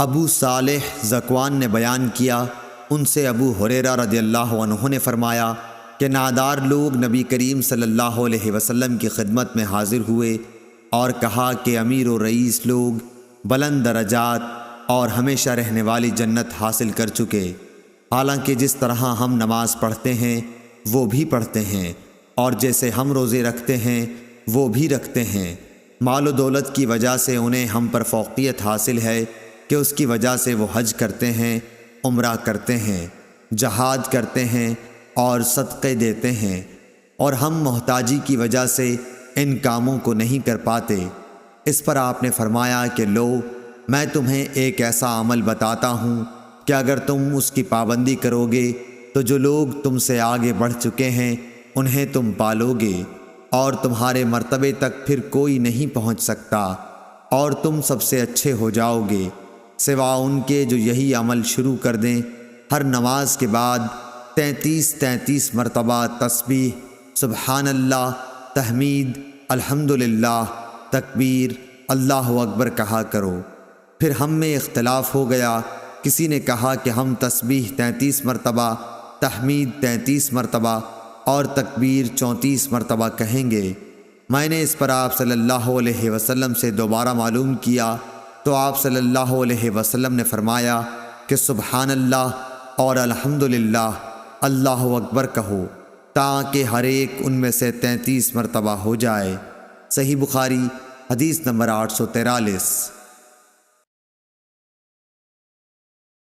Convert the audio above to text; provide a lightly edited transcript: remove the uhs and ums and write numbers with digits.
ابو صالح ذکوان نے بیان کیا، ان سے ابو ہریرہ رضی اللہ عنہ نے فرمایا کہ نادار لوگ نبی کریم صلی اللہ علیہ وسلم کی خدمت میں حاضر ہوئے اور کہا کہ امیر و رئیس لوگ بلند درجات اور ہمیشہ رہنے والی جنت حاصل کر چکے، حالانکہ جس طرح ہم نماز پڑھتے ہیں وہ بھی پڑھتے ہیں، اور جیسے ہم روزے رکھتے ہیں وہ بھی رکھتے ہیں۔ مال و دولت کی وجہ سے انہیں ہم پر فوقیت حاصل ہے کہ اس کی وجہ سے وہ حج کرتے ہیں، عمرہ کرتے ہیں، جہاد کرتے ہیں اور صدقے دیتے ہیں، اور ہم محتاجی کی وجہ سے ان کاموں کو نہیں کر پاتے۔ اس پر آپ نے فرمایا کہ لو، میں تمہیں ایک ایسا عمل بتاتا ہوں کہ اگر تم اس کی پابندی کرو گے تو جو لوگ تم سے آگے بڑھ چکے ہیں انہیں تم پالو گے، اور تمہارے مرتبے تک پھر کوئی نہیں پہنچ سکتا، اور تم سب سے اچھے ہو جاؤ گے، سوا ان کے جو یہی عمل شروع کر دیں، ہر نماز کے بعد 33 مرتبہ تسبیح، سبحان اللہ، تحمید، الحمدللہ، تکبیر، اللہ اکبر کہا کرو۔ پھر ہم میں اختلاف ہو گیا، کسی نے کہا کہ ہم تسبیح 33 مرتبہ، تحمید 33 مرتبہ اور تکبیر 34 مرتبہ کہیں گے۔ میں نے اس پر آپ صلی اللہ علیہ وسلم سے دوبارہ معلوم کیا تو آپ صلی اللہ علیہ وسلم نے فرمایا کہ سبحان اللہ اور الحمدللہ، اللہ اکبر کہو، تاکہ ہر ایک ان میں سے 33 مرتبہ ہو جائے۔ صحیح بخاری حدیث نمبر 843۔